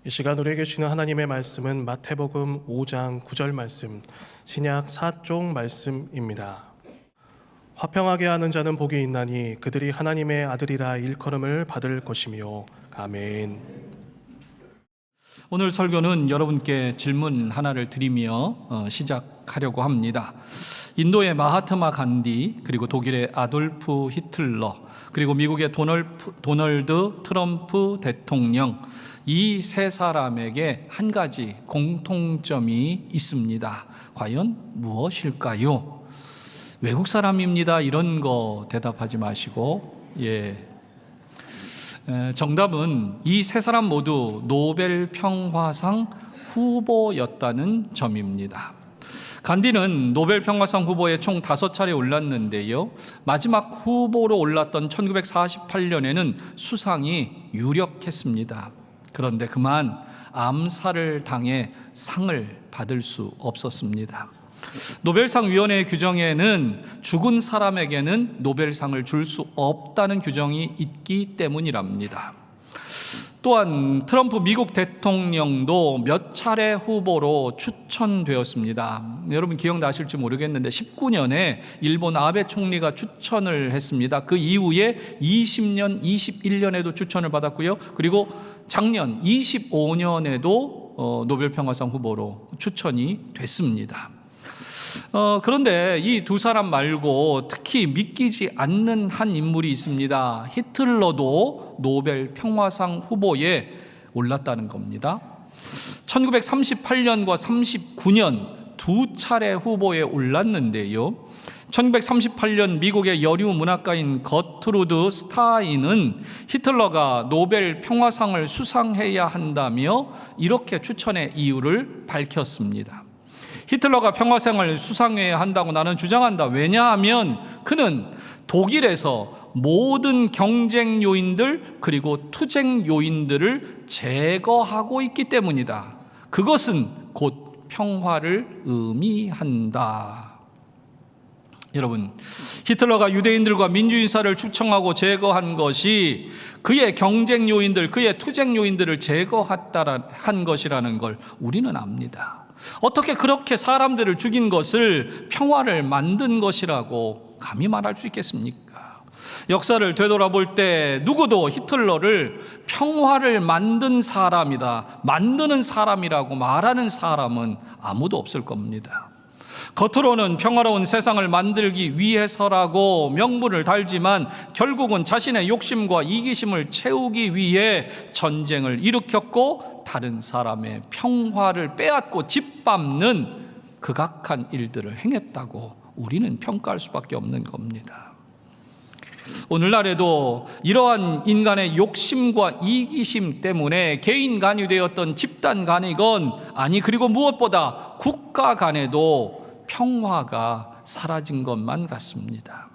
이 시간 우리에게 주시는 하나님의 말씀은 마태복음 5장 9절 말씀, 신약 4쪽 말씀입니다. 화평하게 하는 자는 복이 있나니 그들이 하나님의 아들이라 일컬음을 받을 것이며. 아멘. 오늘 설교는 여러분께 질문 하나를 드리며 시작하려고 합니다. 인도의 마하트마 간디, 그리고 독일의 아돌프 히틀러, 그리고 미국의 도널드 트럼프 대통령, 이 세 사람에게 한 가지 공통점이 있습니다. 과연 무엇일까요? 외국 사람입니다, 이런 거 대답하지 마시고, 정답은 이 세 사람 모두 노벨 평화상 후보였다는 점입니다. 간디는 노벨 평화상 후보에 총 5차례 올랐는데요, 마지막 후보로 올랐던 1948년에는 수상이 유력했습니다. 그런데 그만 암살을 당해 상을 받을 수 없었습니다. 노벨상 위원회의 규정에는 죽은 사람에게는 노벨상을 줄 수 없다는 규정이 있기 때문이랍니다. 또한 트럼프 미국 대통령도 몇 차례 후보로 추천되었습니다. 여러분 기억나실지 모르겠는데 19년에 일본 아베 총리가 추천을 했습니다. 그 이후에 20년, 21년에도 추천을 받았고요. 그리고 작년 25년에도 노벨 평화상 후보로 추천이 됐습니다. 그런데 이 두 사람 말고 특히 믿기지 않는 한 인물이 있습니다. 히틀러도 노벨 평화상 후보에 올랐다는 겁니다. 1938년과 39년 두 차례 후보에 올랐는데요, 1938년 미국의 여류 문학가인 거트루드 스타인은 히틀러가 노벨 평화상을 수상해야 한다며 이렇게 추천의 이유를 밝혔습니다. 히틀러가 평화상을 수상해야 한다고 나는 주장한다. 왜냐하면 그는 독일에서 모든 경쟁 요인들 그리고 투쟁 요인들을 제거하고 있기 때문이다. 그것은 곧 평화를 의미한다. 여러분, 히틀러가 유대인들과 민주인사를 축청하고 제거한 것이 그의 경쟁 요인들, 그의 투쟁 요인들을 제거한 것이라는 걸 우리는 압니다. 어떻게 그렇게 사람들을 죽인 것을 평화를 만든 것이라고 감히 말할 수 있겠습니까? 역사를 되돌아볼 때 누구도 히틀러를 평화를 만든 사람이다, 만드는 사람이라고 말하는 사람은 아무도 없을 겁니다. 겉으로는 평화로운 세상을 만들기 위해서라고 명분을 달지만 결국은 자신의 욕심과 이기심을 채우기 위해 전쟁을 일으켰고 다른 사람의 평화를 빼앗고 짓밟는 극악한 일들을 행했다고 우리는 평가할 수밖에 없는 겁니다. 오늘날에도 이러한 인간의 욕심과 이기심 때문에 개인 간이 되었던 집단 간이건 아니 그리고 무엇보다 국가 간에도 평화가 사라진 것만 같습니다.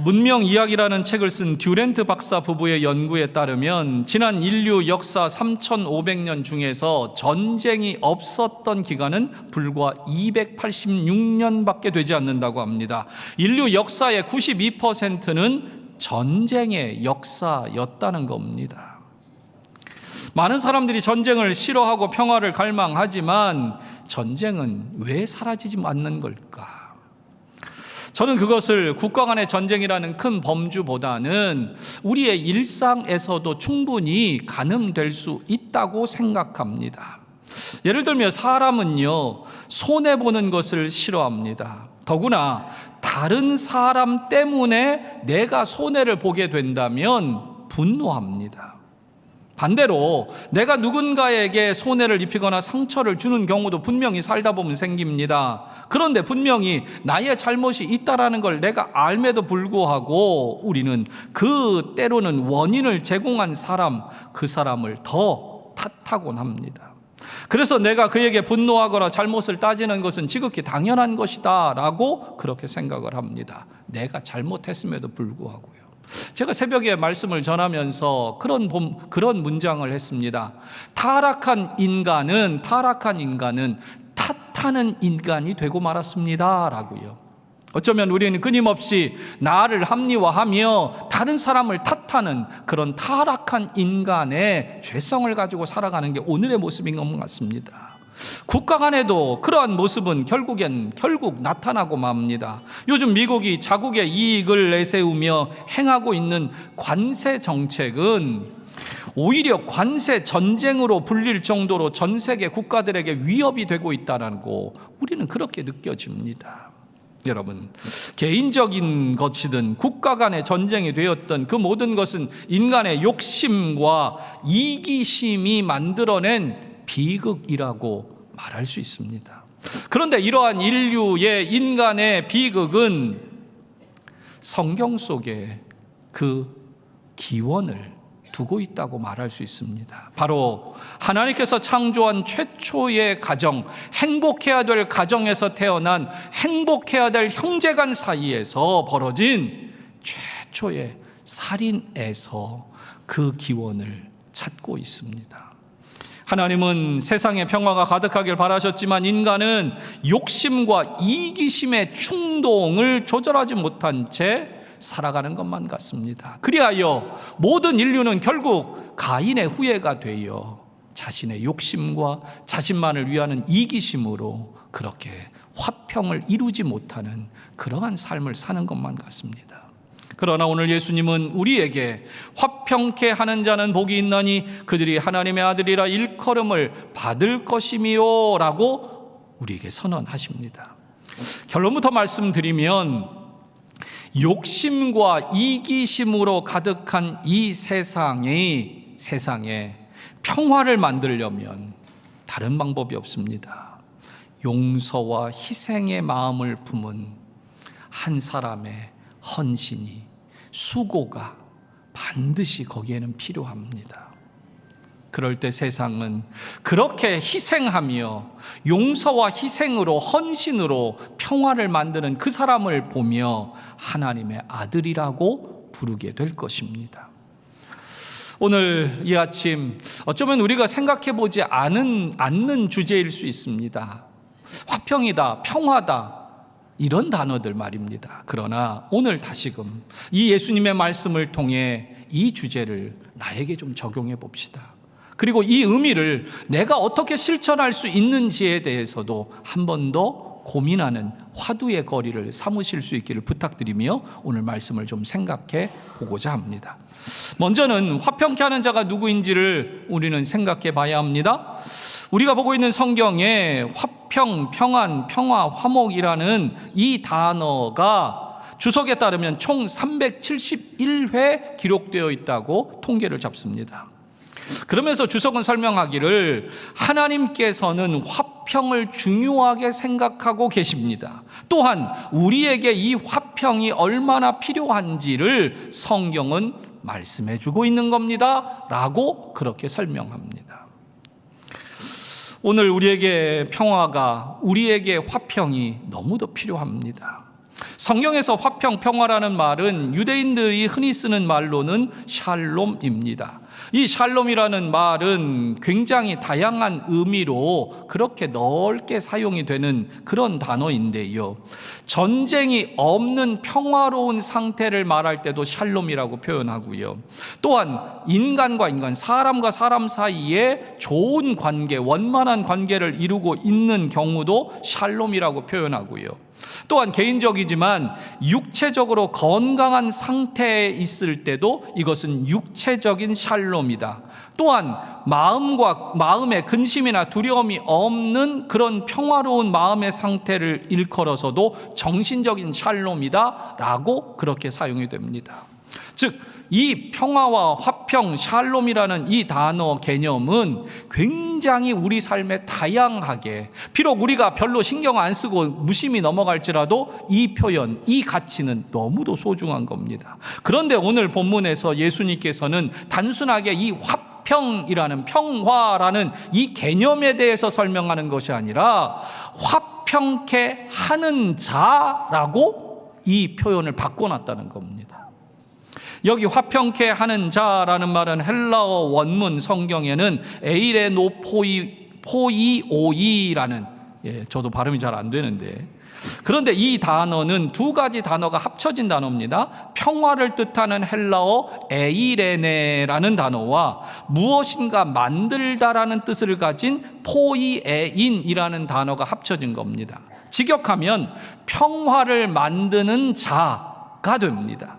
문명 이야기라는 책을 쓴 듀렌트 박사 부부의 연구에 따르면 지난 인류 역사 3,500년 중에서 전쟁이 없었던 기간은 불과 286년밖에 되지 않는다고 합니다. 인류 역사의 92%는 전쟁의 역사였다는 겁니다. 많은 사람들이 전쟁을 싫어하고 평화를 갈망하지만 전쟁은 왜 사라지지 않는 걸까? 저는 그것을 국가 간의 전쟁이라는 큰 범주보다는 우리의 일상에서도 충분히 가늠될 수 있다고 생각합니다. 예를 들면 사람은요, 손해보는 것을 싫어합니다. 더구나 다른 사람 때문에 내가 손해를 보게 된다면 분노합니다. 반대로 내가 누군가에게 손해를 입히거나 상처를 주는 경우도 분명히 살다 보면 생깁니다. 그런데 분명히 나의 잘못이 있다라는 걸 내가 알매도 불구하고 우리는 그 때로는 원인을 제공한 사람, 그 사람을 더 탓하곤 합니다. 그래서 내가 그에게 분노하거나 잘못을 따지는 것은 지극히 당연한 것이다 라고 그렇게 생각을 합니다. 내가 잘못했음에도 불구하고요. 제가 새벽에 말씀을 전하면서 그런 문장을 했습니다. 타락한 인간은 탓하는 인간이 되고 말았습니다 라고요. 어쩌면 우리는 끊임없이 나를 합리화하며 다른 사람을 탓하는 그런 타락한 인간의 죄성을 가지고 살아가는 게 오늘의 모습인 것 같습니다. 국가 간에도 그러한 모습은 결국 나타나고 맙니다. 요즘 미국이 자국의 이익을 내세우며 행하고 있는 관세 정책은 오히려 관세 전쟁으로 불릴 정도로 전 세계 국가들에게 위협이 되고 있다고 우리는 그렇게 느껴집니다. 여러분, 개인적인 것이든 국가 간의 전쟁이 되었던 그 모든 것은 인간의 욕심과 이기심이 만들어낸 비극이라고 말할 수 있습니다. 그런데 이러한 인류의 인간의 비극은 성경 속에 그 기원을 두고 있다고 말할 수 있습니다. 바로 하나님께서 창조한 최초의 가정, 행복해야 될 가정에서 태어난 행복해야 될 형제간 사이에서 벌어진 최초의 살인에서 그 기원을 찾고 있습니다. 하나님은 세상에 평화가 가득하길 바라셨지만 인간은 욕심과 이기심의 충동을 조절하지 못한 채 살아가는 것만 같습니다. 그리하여 모든 인류는 결국 가인의 후예가 되어 자신의 욕심과 자신만을 위하는 이기심으로 그렇게 화평을 이루지 못하는 그러한 삶을 사는 것만 같습니다. 그러나 오늘 예수님은 우리에게 화평케 하는 자는 복이 있나니 그들이 하나님의 아들이라 일컬음을 받을 것이미요 라고 우리에게 선언하십니다. 결론부터 말씀드리면 욕심과 이기심으로 가득한 이 세상에 평화를 만들려면 다른 방법이 없습니다. 용서와 희생의 마음을 품은 한 사람의 헌신이, 수고가 반드시 거기에는 필요합니다. 그럴 때 세상은 그렇게 희생하며 용서와 희생으로, 헌신으로 평화를 만드는 그 사람을 보며 하나님의 아들이라고 부르게 될 것입니다. 오늘 이 아침 어쩌면 우리가 생각해보지 않는 주제일 수 있습니다. 화평이다, 평화다, 이런 단어들 말입니다. 그러나 오늘 다시금 이 예수님의 말씀을 통해 이 주제를 나에게 좀 적용해 봅시다. 그리고 이 의미를 내가 어떻게 실천할 수 있는지에 대해서도 한 번 더 고민하는 화두의 거리를 삼으실 수 있기를 부탁드리며 오늘 말씀을 좀 생각해 보고자 합니다. 먼저는 화평케 하는 자가 누구인지를 우리는 생각해 봐야 합니다. 우리가 보고 있는 성경에 화평, 평안, 평화, 화목이라는 이 단어가 주석에 따르면 총 371회 기록되어 있다고 통계를 잡습니다. 그러면서 주석은 설명하기를 하나님께서는 화평을 중요하게 생각하고 계십니다. 또한 우리에게 이 화평이 얼마나 필요한지를 성경은 말씀해 주고 있는 겁니다 라고 그렇게 설명합니다. 오늘 우리에게 평화가, 우리에게 화평이 너무도 필요합니다. 성경에서 화평, 평화라는 말은 유대인들이 흔히 쓰는 말로는 샬롬입니다. 이 샬롬이라는 말은 굉장히 다양한 의미로 그렇게 넓게 사용이 되는 그런 단어인데요. 전쟁이 없는 평화로운 상태를 말할 때도 샬롬이라고 표현하고요. 또한 인간과 인간, 사람과 사람 사이에 좋은 관계, 원만한 관계를 이루고 있는 경우도 샬롬이라고 표현하고요. 또한 개인적이지만 육체적으로 건강한 상태에 있을 때도 이것은 육체적인 샬롬이다. 또한 마음의 근심이나 두려움이 없는 그런 평화로운 마음의 상태를 일컬어서도 정신적인 샬롬이다 라고 그렇게 사용이 됩니다. 즉 이 평화와 화평, 샬롬이라는 이 단어 개념은 굉장히 우리 삶에 다양하게, 비록 우리가 별로 신경 안 쓰고 무심히 넘어갈지라도 이 표현, 이 가치는 너무도 소중한 겁니다. 그런데 오늘 본문에서 예수님께서는 단순하게 이 화평이라는, 평화라는 이 개념에 대해서 설명하는 것이 아니라 화평케 하는 자라고 이 표현을 바꿔놨다는 겁니다. 여기 화평케 하는 자라는 말은 헬라어 원문 성경에는 에이레노포이오이라는, 저도 발음이 잘 안 되는데 그런데 이 단어는 두 가지 단어가 합쳐진 단어입니다. 평화를 뜻하는 헬라어 에이레네라는 단어와 무엇인가 만들다라는 뜻을 가진 포이에인이라는 단어가 합쳐진 겁니다. 직역하면 평화를 만드는 자가 됩니다.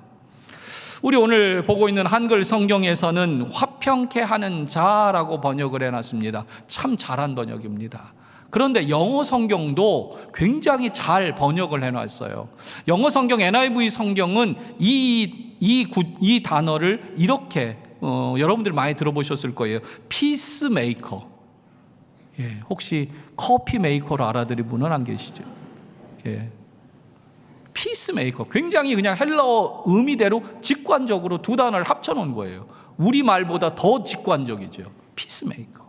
우리 오늘 보고 있는 한글 성경에서는 화평케 하는 자라고 번역을 해놨습니다. 참 잘한 번역입니다. 그런데 영어 성경도 굉장히 잘 번역을 해놨어요. 영어 성경 NIV 성경은 이 단어를 이렇게 여러분들 많이 들어보셨을 거예요. 피스메이커. 예, 혹시 커피 메이커로 알아들은 분은 안 계시죠? 예. 피스메이커. 굉장히 그냥 헬라어 의미대로 직관적으로 두 단어를 합쳐놓은 거예요. 우리말보다 더 직관적이죠. 피스메이커.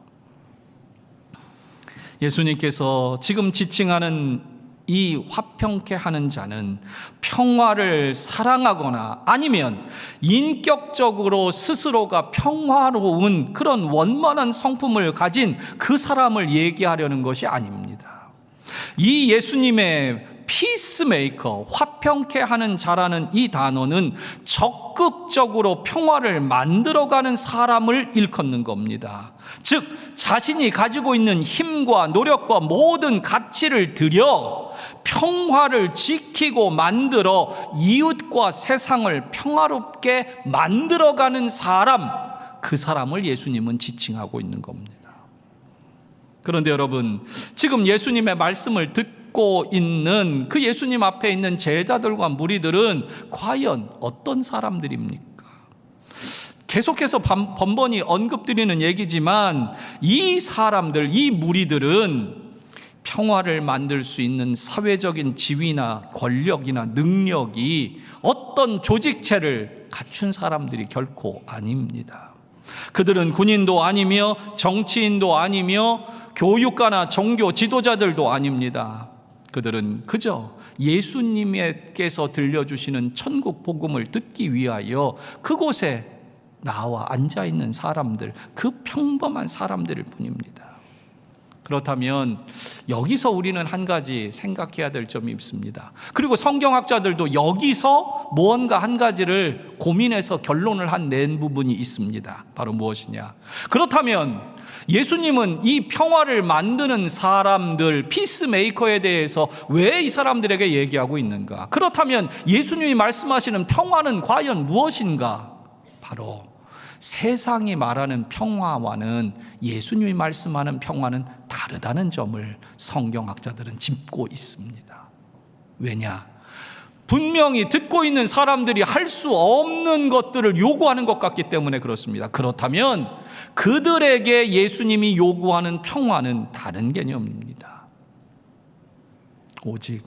예수님께서 지금 지칭하는 이 화평케 하는 자는 평화를 사랑하거나 아니면 인격적으로 스스로가 평화로운 그런 원만한 성품을 가진 그 사람을 얘기하려는 것이 아닙니다. 이 예수님의 피스메이커, 화평케 하는 자라는 이 단어는 적극적으로 평화를 만들어가는 사람을 일컫는 겁니다. 즉 자신이 가지고 있는 힘과 노력과 모든 가치를 들여 평화를 지키고 만들어 이웃과 세상을 평화롭게 만들어가는 사람, 그 사람을 예수님은 지칭하고 있는 겁니다. 그런데 여러분, 지금 예수님의 말씀을 듣고 있는 그 예수님 앞에 있는 제자들과 무리들은 과연 어떤 사람들입니까? 계속해서 번번이 언급드리는 얘기지만 이 사람들, 이 무리들은 평화를 만들 수 있는 사회적인 지위나 권력이나 능력이 어떤 조직체를 갖춘 사람들이 결코 아닙니다. 그들은 군인도 아니며 정치인도 아니며 교육가나 종교 지도자들도 아닙니다. 그들은 그저 예수님께서 들려주시는 천국 복음을 듣기 위하여 그곳에 나와 앉아있는 사람들, 그 평범한 사람들일 뿐입니다. 그렇다면 여기서 우리는 한 가지 생각해야 될 점이 있습니다. 그리고 성경학자들도 여기서 무언가 한 가지를 고민해서 결론을 낸 부분이 있습니다. 바로 무엇이냐? 그렇다면 예수님은 이 평화를 만드는 사람들, 피스메이커에 대해서 왜 이 사람들에게 얘기하고 있는가? 그렇다면 예수님이 말씀하시는 평화는 과연 무엇인가? 바로 세상이 말하는 평화와는 예수님이 말씀하는 평화는 다르다는 점을 성경학자들은 짚고 있습니다. 왜냐? 분명히 듣고 있는 사람들이 할 수 없는 것들을 요구하는 것 같기 때문에 그렇습니다. 그렇다면 그들에게 예수님이 요구하는 평화는 다른 개념입니다. 오직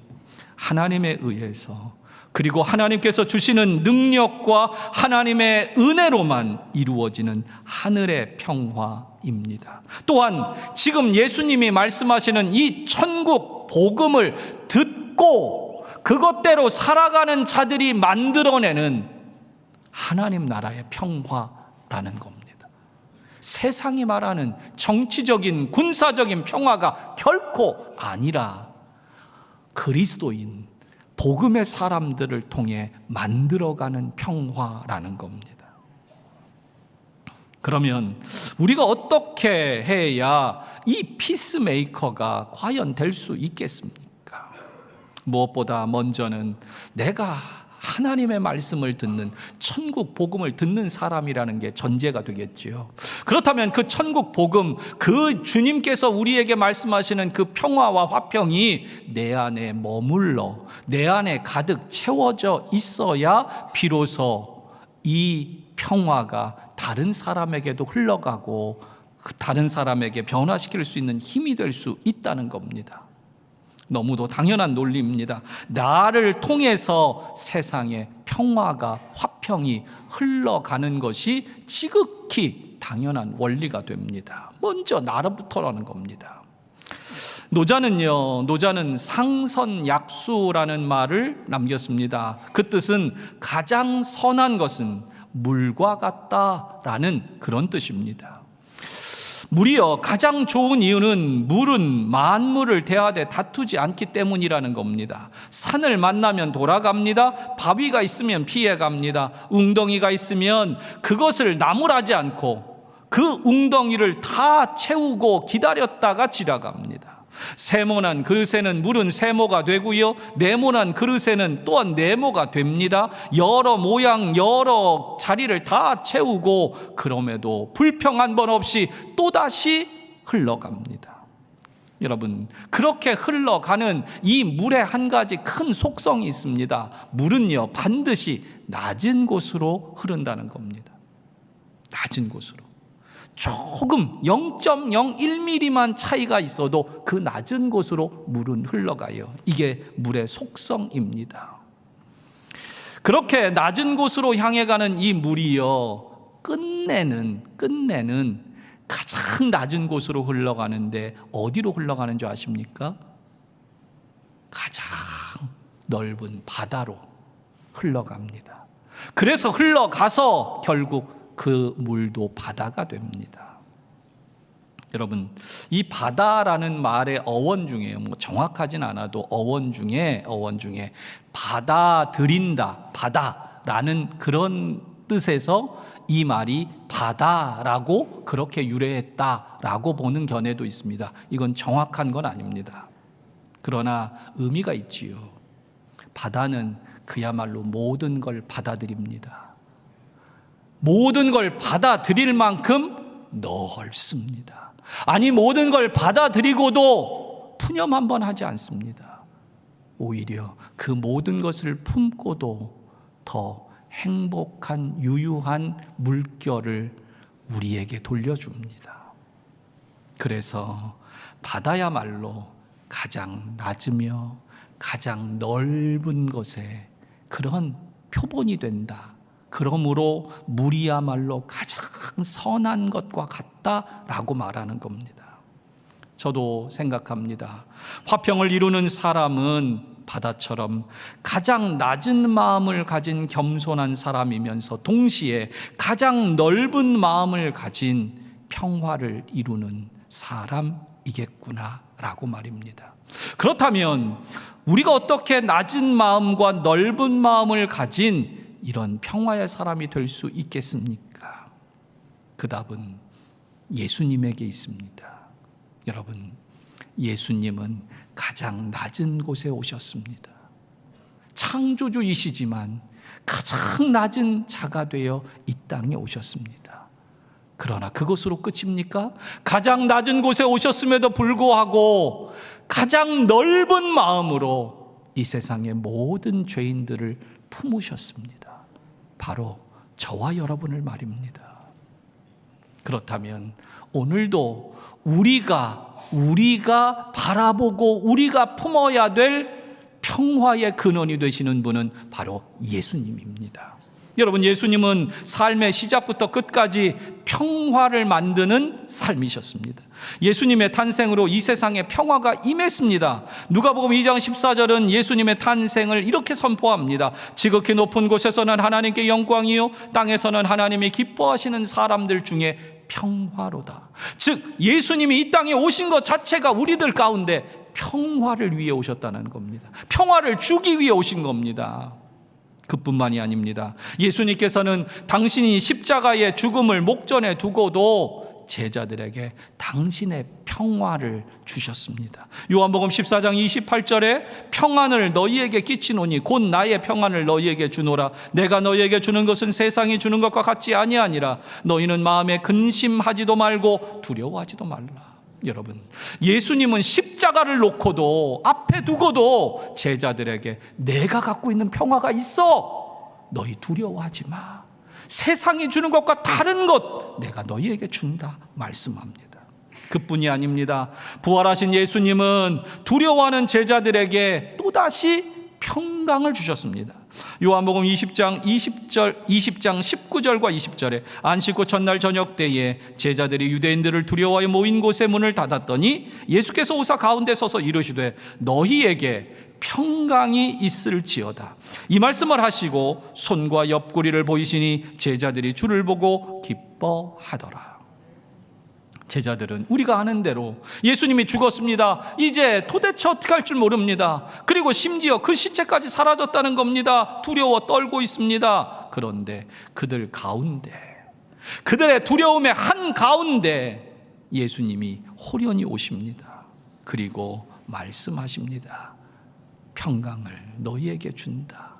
하나님에 의해서, 그리고 하나님께서 주시는 능력과 하나님의 은혜로만 이루어지는 하늘의 평화입니다. 또한 지금 예수님이 말씀하시는 이 천국 복음을 듣고 그것대로 살아가는 자들이 만들어내는 하나님 나라의 평화라는 겁니다. 세상이 말하는 정치적인 군사적인 평화가 결코 아니라 그리스도인 복음의 사람들을 통해 만들어가는 평화라는 겁니다. 그러면 우리가 어떻게 해야 이 피스메이커가 과연 될 수 있겠습니까? 무엇보다 먼저는 내가 하나님의 말씀을 듣는, 천국 복음을 듣는 사람이라는 게 전제가 되겠지요. 그렇다면 그 천국 복음, 그 주님께서 우리에게 말씀하시는 그 평화와 화평이 내 안에 머물러 내 안에 가득 채워져 있어야 비로소 이 평화가 다른 사람에게도 흘러가고 다른 사람에게 변화시킬 수 있는 힘이 될 수 있다는 겁니다. 너무도 당연한 논리입니다. 나를 통해서 세상에 평화가, 화평이 흘러가는 것이 지극히 당연한 원리가 됩니다. 먼저 나로부터라는 겁니다. 노자는 상선약수라는 말을 남겼습니다. 그 뜻은 가장 선한 것은 물과 같다라는 그런 뜻입니다. 물이요, 가장 좋은 이유는 물은 만물을 대하되 다투지 않기 때문이라는 겁니다. 산을 만나면 돌아갑니다. 바위가 있으면 피해갑니다. 웅덩이가 있으면 그것을 나무라지 않고 그 웅덩이를 다 채우고 기다렸다가 지나갑니다. 세모난 그릇에는 물은 세모가 되고요, 네모난 그릇에는 또한 네모가 됩니다. 여러 모양 여러 자리를 다 채우고 그럼에도 불평 한 번 없이 또다시 흘러갑니다. 여러분, 그렇게 흘러가는 이 물에 한 가지 큰 속성이 있습니다. 물은요, 반드시 낮은 곳으로 흐른다는 겁니다. 낮은 곳으로. 조금 0.01mm만 차이가 있어도 그 낮은 곳으로 물은 흘러가요. 이게 물의 속성입니다. 그렇게 낮은 곳으로 향해 가는 이 물이요, 끝내는 가장 낮은 곳으로 흘러가는데 어디로 흘러가는 줄 아십니까? 가장 넓은 바다로 흘러갑니다. 그래서 흘러가서 결국 그 물도 바다가 됩니다. 여러분, 이 바다라는 말의 어원 중에 정확하진 않아도 어원 중에 받아들인다, 바다라는 그런 뜻에서 이 말이 바다라고 그렇게 유래했다라고 보는 견해도 있습니다. 이건 정확한 건 아닙니다. 그러나 의미가 있지요. 바다는 그야말로 모든 걸 받아들입니다. 모든 걸 받아들일 만큼 넓습니다. 아니, 모든 걸 받아들이고도 푸념 한번 하지 않습니다. 오히려 그 모든 것을 품고도 더 행복한 유유한 물결을 우리에게 돌려줍니다. 그래서 바다야말로 가장 낮으며 가장 넓은 것에 그런 표본이 된다. 그러므로 물이야말로 가장 선한 것과 같다라고 말하는 겁니다. 저도 생각합니다. 화평을 이루는 사람은 바다처럼 가장 낮은 마음을 가진 겸손한 사람이면서 동시에 가장 넓은 마음을 가진 평화를 이루는 사람이겠구나라고 말입니다. 그렇다면 우리가 어떻게 낮은 마음과 넓은 마음을 가진 이런 평화의 사람이 될 수 있겠습니까? 그 답은 예수님에게 있습니다. 여러분, 예수님은 가장 낮은 곳에 오셨습니다. 창조주이시지만 가장 낮은 자가 되어 이 땅에 오셨습니다. 그러나 그것으로 끝입니까? 가장 낮은 곳에 오셨음에도 불구하고 가장 넓은 마음으로 이 세상의 모든 죄인들을 품으셨습니다. 바로 저와 여러분을 말입니다. 그렇다면 오늘도 우리가 바라보고 우리가 품어야 될 평화의 근원이 되시는 분은 바로 예수님입니다. 여러분, 예수님은 삶의 시작부터 끝까지 평화를 만드는 삶이셨습니다. 예수님의 탄생으로 이 세상에 평화가 임했습니다. 누가복음 2장 14절은 예수님의 탄생을 이렇게 선포합니다. 지극히 높은 곳에서는 하나님께 영광이요 땅에서는 하나님이 기뻐하시는 사람들 중에 평화로다. 즉, 예수님이 이 땅에 오신 것 자체가 우리들 가운데 평화를 위해 오셨다는 겁니다. 평화를 주기 위해 오신 겁니다. 그뿐만이 아닙니다. 예수님께서는 당신이 십자가의 죽음을 목전에 두고도 제자들에게 당신의 평화를 주셨습니다. 요한복음 14장 28절에 평안을 너희에게 끼치노니 곧 나의 평안을 너희에게 주노라. 내가 너희에게 주는 것은 세상이 주는 것과 같지 아니하니라. 너희는 마음에 근심하지도 말고 두려워하지도 말라. 여러분, 예수님은 십자가를 놓고도 앞에 두고도 제자들에게 내가 갖고 있는 평화가 있어. 너희 두려워하지 마. 세상이 주는 것과 다른 것 내가 너희에게 준다 말씀합니다. 그뿐이 아닙니다. 부활하신 예수님은 두려워하는 제자들에게 또다시 평강을 주셨습니다. 요한복음 20장 19절과 20절에 안식 후 첫날 저녁 때에 제자들이 유대인들을 두려워하여 모인 곳에 문을 닫았더니 예수께서 오사 가운데 서서 이르시되 너희에게 평강이 있을지어다. 이 말씀을 하시고 손과 옆구리를 보이시니 제자들이 주를 보고 기뻐하더라. 제자들은 우리가 아는 대로 예수님이 죽었습니다. 이제 도대체 어떻게 할 줄 모릅니다. 그리고 심지어 그 시체까지 사라졌다는 겁니다. 두려워 떨고 있습니다. 그런데 그들 가운데, 그들의 두려움의 한가운데 예수님이 호련히 오십니다. 그리고 말씀하십니다. 평강을 너희에게 준다.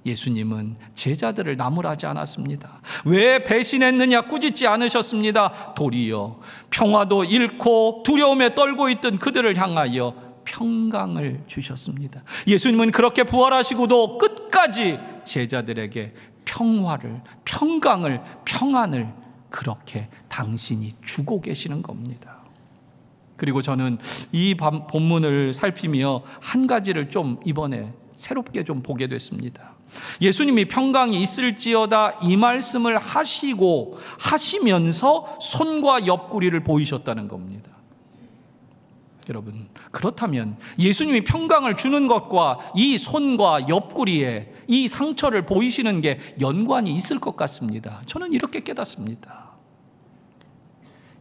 예수님은 제자들을 나무라지 않았습니다. 왜 배신했느냐 꾸짖지 않으셨습니다. 도리어 평화도 잃고 두려움에 떨고 있던 그들을 향하여 평강을 주셨습니다. 예수님은 그렇게 부활하시고도 끝까지 제자들에게 평화를, 평강을, 평안을 그렇게 당신이 주고 계시는 겁니다. 그리고 저는 이 본문을 살피며 한 가지를 좀 이번에 새롭게 좀 보게 됐습니다. 예수님이 평강이 있을지어다 이 말씀을 하시면서 손과 옆구리를 보이셨다는 겁니다. 여러분, 그렇다면 예수님이 평강을 주는 것과 이 손과 옆구리에 이 상처를 보이시는 게 연관이 있을 것 같습니다. 저는 이렇게 깨닫습니다.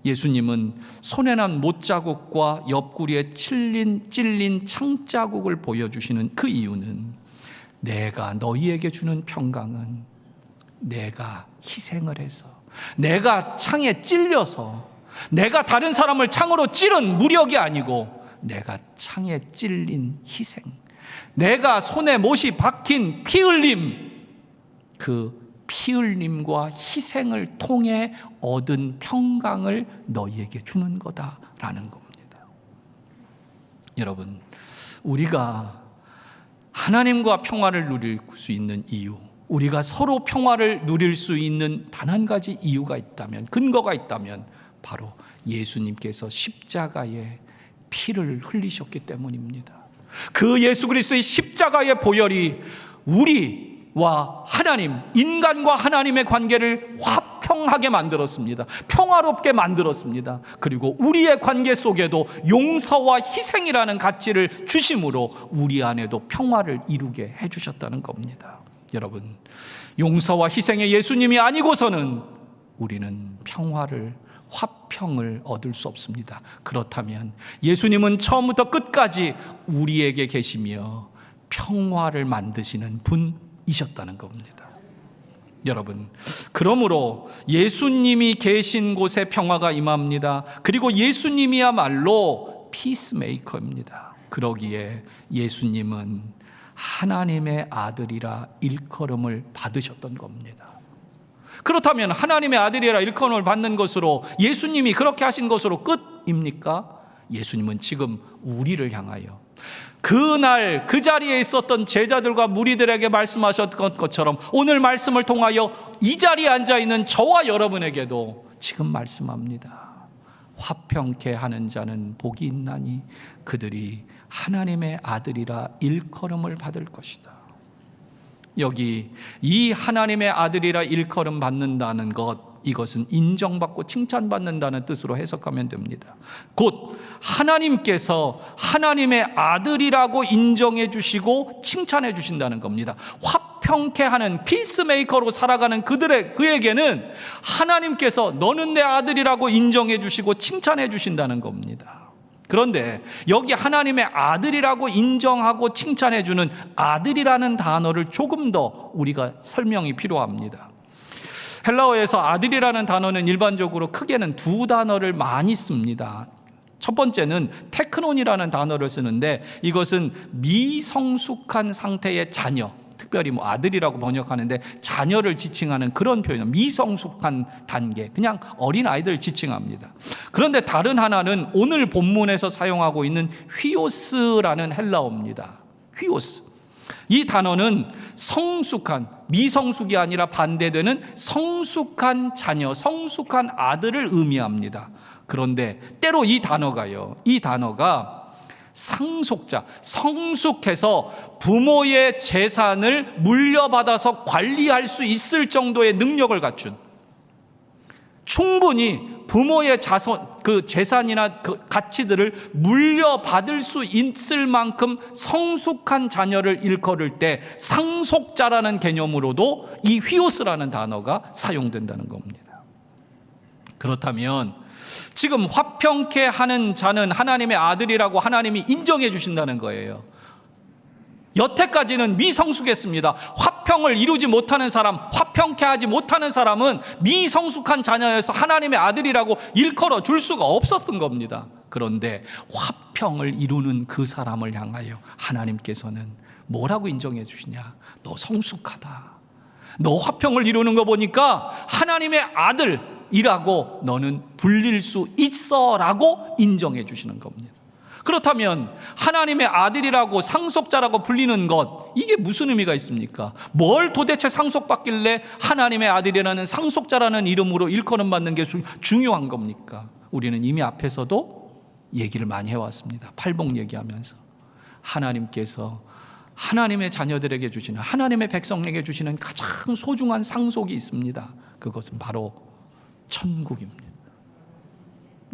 예수님은 손에 난 못자국과 옆구리에 찔린 창자국을 보여주시는 그 이유는 내가 너희에게 주는 평강은 내가 희생을 해서, 내가 창에 찔려서, 내가 다른 사람을 창으로 찌른 무력이 아니고 내가 창에 찔린 희생, 내가 손에 못이 박힌 피 흘림, 그 피 흘림과 희생을 통해 얻은 평강을 너희에게 주는 거다라는 겁니다. 여러분, 우리가 하나님과 평화를 누릴 수 있는 이유, 우리가 서로 평화를 누릴 수 있는 단 한 가지 이유가 있다면, 근거가 있다면 바로 예수님께서 십자가에 피를 흘리셨기 때문입니다. 그 예수 그리스도의 십자가의 보혈이 우리와 하나님, 인간과 하나님의 관계를 화평하게 만들었습니다. 평화롭게 만들었습니다. 그리고 우리의 관계 속에도 용서와 희생이라는 가치를 주심으로 우리 안에도 평화를 이루게 해주셨다는 겁니다. 여러분, 용서와 희생의 예수님이 아니고서는 우리는 평화를, 화평을 얻을 수 없습니다. 그렇다면 예수님은 처음부터 끝까지 우리에게 계시며 평화를 만드시는 분이셨다는 겁니다. 여러분, 그러므로 예수님이 계신 곳에 평화가 임합니다. 그리고 예수님이야말로 피스메이커입니다. 그러기에 예수님은 하나님의 아들이라 일컬음을 받으셨던 겁니다. 그렇다면 하나님의 아들이라 일컬음을 받는 것으로, 예수님이 그렇게 하신 것으로 끝입니까? 예수님은 지금 우리를 향하여 그날 그 자리에 있었던 제자들과 무리들에게 말씀하셨던 것처럼 오늘 말씀을 통하여 이 자리에 앉아있는 저와 여러분에게도 지금 말씀합니다. 화평케 하는 자는 복이 있나니 그들이 하나님의 아들이라 일컬음을 받을 것이다. 여기 이 하나님의 아들이라 일컬음 받는다는 것, 이것은 인정받고 칭찬받는다는 뜻으로 해석하면 됩니다. 곧 하나님께서 하나님의 아들이라고 인정해 주시고 칭찬해 주신다는 겁니다. 화평케 하는 피스메이커로 살아가는 그에게는 하나님께서 너는 내 아들이라고 인정해 주시고 칭찬해 주신다는 겁니다. 그런데 여기 하나님의 아들이라고 인정하고 칭찬해 주는 아들이라는 단어를 조금 더 우리가 설명이 필요합니다. 헬라어에서 아들이라는 단어는 일반적으로 크게는 두 단어를 많이 씁니다. 첫 번째는 테크논이라는 단어를 쓰는데, 이것은 미성숙한 상태의 자녀, 특별히 아들이라고 번역하는데 자녀를 지칭하는 그런 표현, 미성숙한 단계, 그냥 어린 아이들을 지칭합니다. 그런데 다른 하나는 오늘 본문에서 사용하고 있는 휘오스라는 헬라어입니다. 휘오스. 이 단어는 성숙한, 미성숙이 아니라 반대되는 성숙한 자녀, 성숙한 아들을 의미합니다. 그런데 때로 이 단어가 상속자, 성숙해서 부모의 재산을 물려받아서 관리할 수 있을 정도의 능력을 갖춘, 충분히 부모의 그 재산이나 그 가치들을 물려받을 수 있을 만큼 성숙한 자녀를 일컬을 때 상속자라는 개념으로도 이 휘오스라는 단어가 사용된다는 겁니다. 그렇다면 지금 화평케 하는 자는 하나님의 아들이라고 하나님이 인정해 주신다는 거예요. 여태까지는 미성숙했습니다. 화평을 이루지 못하는 사람, 화평케 하지 못하는 사람은 미성숙한 자녀여서 하나님의 아들이라고 일컬어 줄 수가 없었던 겁니다. 그런데 화평을 이루는 그 사람을 향하여 하나님께서는 뭐라고 인정해 주시냐? 너 성숙하다. 너 화평을 이루는 거 보니까 하나님의 아들이라고 너는 불릴 수 있어라고 인정해 주시는 겁니다. 그렇다면 하나님의 아들이라고 상속자라고 불리는 것, 이게 무슨 의미가 있습니까? 뭘 도대체 상속받길래 하나님의 아들이라는 상속자라는 이름으로 일컬음 받는 게 중요한 겁니까? 우리는 이미 앞에서도 얘기를 많이 해왔습니다. 팔복 얘기하면서 하나님께서 하나님의 자녀들에게 주시는, 하나님의 백성에게 주시는 가장 소중한 상속이 있습니다. 그것은 바로 천국입니다.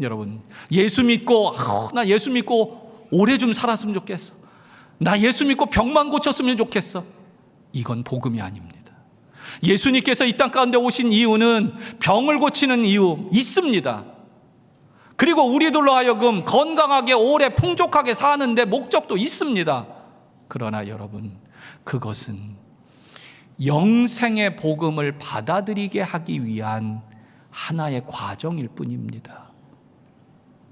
여러분, 예수 믿고 나 예수 믿고 오래 좀 살았으면 좋겠어, 나 예수 믿고 병만 고쳤으면 좋겠어, 이건 복음이 아닙니다. 예수님께서 이 땅 가운데 오신 이유는 병을 고치는 이유 있습니다. 그리고 우리들로 하여금 건강하게 오래 풍족하게 사는데 목적도 있습니다. 그러나 여러분, 그것은 영생의 복음을 받아들이게 하기 위한 하나의 과정일 뿐입니다.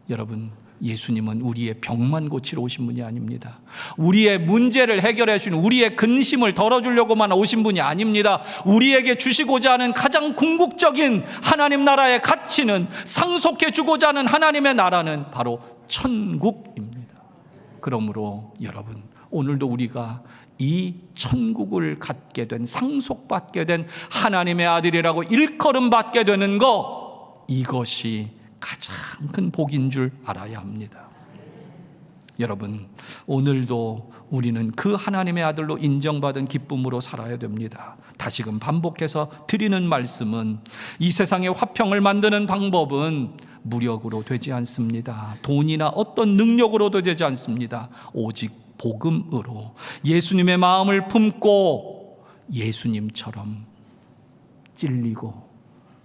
여러분, 예수님은 우리의 병만 고치러 오신 분이 아닙니다. 우리의 문제를 해결해 주신, 우리의 근심을 덜어주려고만 오신 분이 아닙니다. 우리에게 주시고자 하는 가장 궁극적인 하나님 나라의 가치는, 상속해 주고자 하는 하나님의 나라는 바로 천국입니다. 그러므로 여러분, 오늘도 우리가 이 천국을 갖게 된, 상속받게 된 하나님의 아들이라고 일컬음 받게 되는 것, 이것이 가장 큰 복인 줄 알아야 합니다. 여러분, 오늘도 우리는 그 하나님의 아들로 인정받은 기쁨으로 살아야 됩니다. 다시금 반복해서 드리는 말씀은, 이 세상의 화평을 만드는 방법은 무력으로 되지 않습니다. 돈이나 어떤 능력으로도 되지 않습니다. 오직 복음으로 예수님의 마음을 품고 예수님처럼 찔리고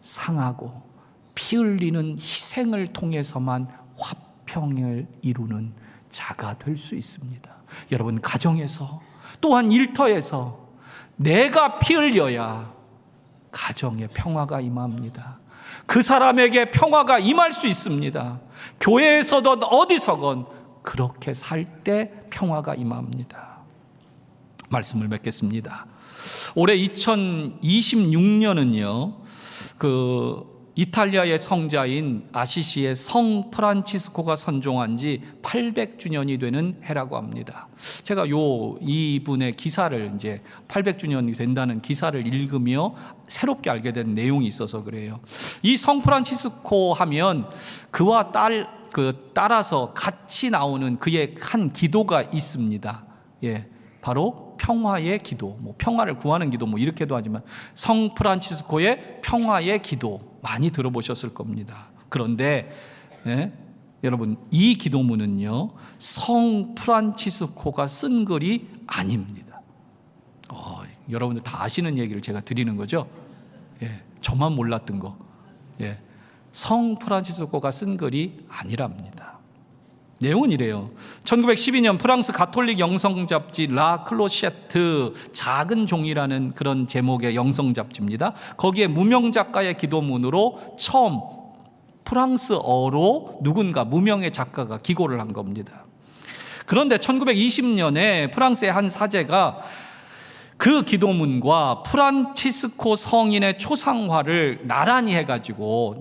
상하고 피 흘리는 희생을 통해서만 화평을 이루는 자가 될 수 있습니다. 여러분, 가정에서, 또한 일터에서 내가 피 흘려야 가정에 평화가 임합니다. 그 사람에게 평화가 임할 수 있습니다. 교회에서든 어디서건 그렇게 살 때 평화가 임합니다. 말씀을 맺겠습니다. 올해 2026년은요, 이탈리아의 성자인 아시시의 성 프란치스코가 선종한 지 800주년이 되는 해라고 합니다. 제가 이분의 기사를, 이제 800주년이 된다는 기사를 읽으며 새롭게 알게 된 내용이 있어서 그래요. 이 성 프란치스코 하면 그와 따라서 같이 나오는 그의 한 기도가 있습니다. 바로 평화의 기도, 평화를 구하는 기도, 이렇게도 하지만 성 프란치스코의 평화의 기도 많이 들어보셨을 겁니다. 그런데 여러분, 이 기도문은요, 성 프란치스코가 쓴 글이 아닙니다. 여러분들 다 아시는 얘기를 제가 드리는 거죠. 저만 몰랐던 거. 성 프란치스코가 쓴 글이 아니랍니다. 내용은 이래요. 1912년 프랑스 가톨릭 영성 잡지 라 클로셰트, 작은 종이라는 그런 제목의 영성 잡지입니다. 거기에 무명 작가의 기도문으로 처음 프랑스어로 누군가 무명의 작가가 기고를 한 겁니다. 그런데 1920년에 프랑스의 한 사제가 그 기도문과 프란치스코 성인의 초상화를 나란히 해가지고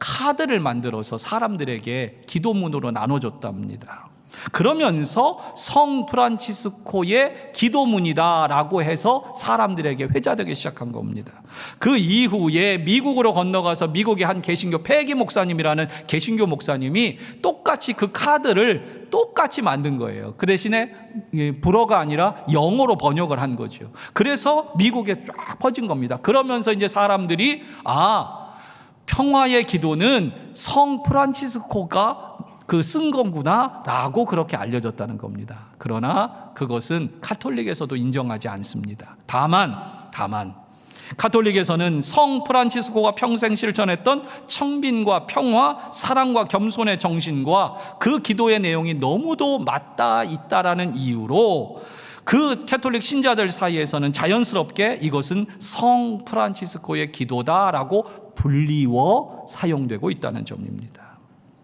카드를 만들어서 사람들에게 기도문으로 나눠줬답니다. 그러면서 성 프란치스코의 기도문이다라고 해서 사람들에게 회자되기 시작한 겁니다. 그 이후에 미국으로 건너가서 미국의 한 개신교 패기 목사님이라는 개신교 목사님이 똑같이 그 카드를 똑같이 만든 거예요. 그 대신에 불어가 아니라 영어로 번역을 한 거죠. 그래서 미국에 쫙 퍼진 겁니다. 그러면서 이제 사람들이 평화의 기도는 성 프란치스코가 쓴 거구나 라고 그렇게 알려졌다는 겁니다. 그러나 그것은 가톨릭에서도 인정하지 않습니다. 다만 가톨릭에서는 성 프란치스코가 평생 실천했던 청빈과 평화, 사랑과 겸손의 정신과 그 기도의 내용이 너무도 맞닿아 있다라는 이유로 그 가톨릭 신자들 사이에서는 자연스럽게 이것은 성 프란치스코의 기도다라고 불리워 사용되고 있다는 점입니다.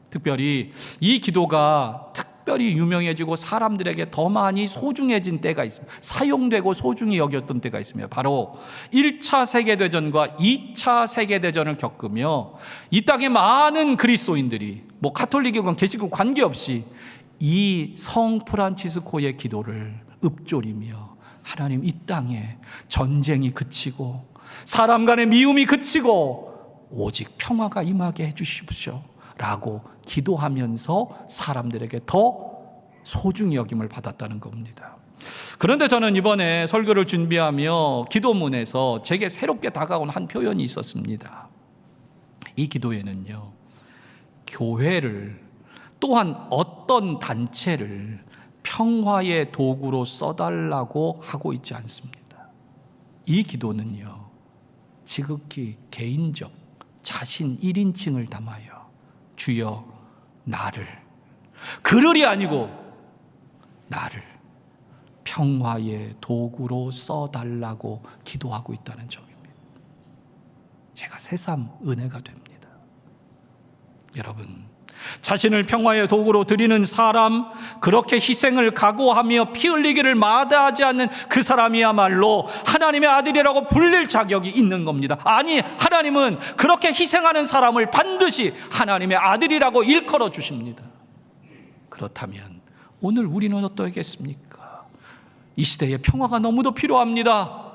특별히 이 기도가 특별히 유명해지고 사람들에게 더 많이 소중해진 때가 있습니다. 사용되고 소중히 여겼던 때가 있습니다. 바로 1차 세계대전과 2차 세계대전을 겪으며 이 땅의 많은 그리스도인들이 가톨릭이건 개신교 관계없이 이 성 프란치스코의 기도를 읊조리며 하나님, 이 땅에 전쟁이 그치고 사람 간의 미움이 그치고 오직 평화가 임하게 해주십시오 라고 기도하면서 사람들에게 더 소중히 여김을 받았다는 겁니다. 그런데 저는 이번에 설교를 준비하며 기도문에서 제게 새롭게 다가온 한 표현이 있었습니다. 이 기도에는요, 교회를 또한 어떤 단체를 평화의 도구로 써달라고 하고 있지 않습니다. 이 기도는요, 지극히 개인적 자신 1인칭을 담아요. 주여 나를, 그를이 아니고 나를 평화의 도구로 써달라고 기도하고 있다는 점입니다. 제가 새삼 은혜가 됩니다. 여러분, 자신을 평화의 도구로 드리는 사람, 그렇게 희생을 각오하며 피 흘리기를 마다하지 않는 그 사람이야말로 하나님의 아들이라고 불릴 자격이 있는 겁니다. 아니, 하나님은 그렇게 희생하는 사람을 반드시 하나님의 아들이라고 일컬어 주십니다. 그렇다면 오늘 우리는 어떠하겠습니까? 이 시대에 평화가 너무도 필요합니다.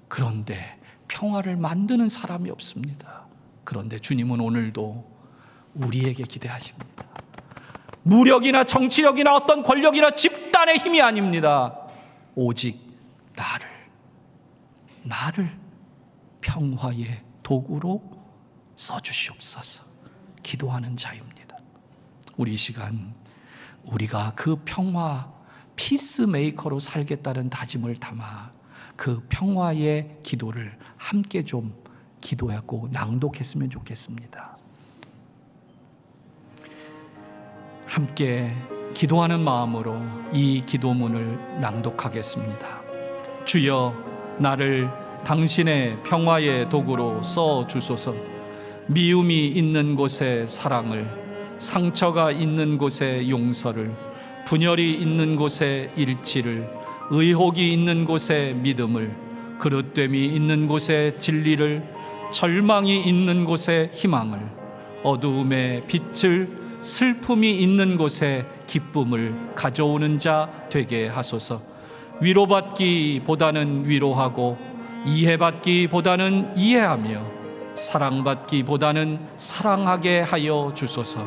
그런데 평화를 만드는 사람이 없습니다. 그런데 주님은 오늘도 우리에게 기대하십니다. 무력이나 정치력이나 어떤 권력이나 집단의 힘이 아닙니다. 오직 나를 평화의 도구로 써주시옵소서 기도하는 자입니다. 우리 이 시간 우리가 그 평화 피스메이커로 살겠다는 다짐을 담아 그 평화의 기도를 함께 좀 기도하고 낭독했으면 좋겠습니다. 함께 기도하는 마음으로 이 기도문을 낭독하겠습니다. 주여, 나를 당신의 평화의 도구로 써 주소서. 미움이 있는 곳에 사랑을, 상처가 있는 곳에 용서를, 분열이 있는 곳에 일치를, 의혹이 있는 곳에 믿음을, 그릇됨이 있는 곳에 진리를, 절망이 있는 곳에 희망을, 어두움에 빛을, 슬픔이 있는 곳에 기쁨을 가져오는 자 되게 하소서. 위로받기보다는 위로하고, 이해받기보다는 이해하며, 사랑받기보다는 사랑하게 하여 주소서.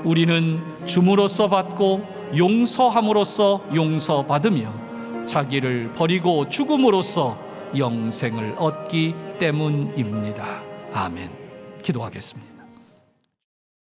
우리는 줌으로써 받고 용서함으로써 용서받으며 자기를 버리고 죽음으로써 영생을 얻기 때문입니다. 아멘. 기도하겠습니다.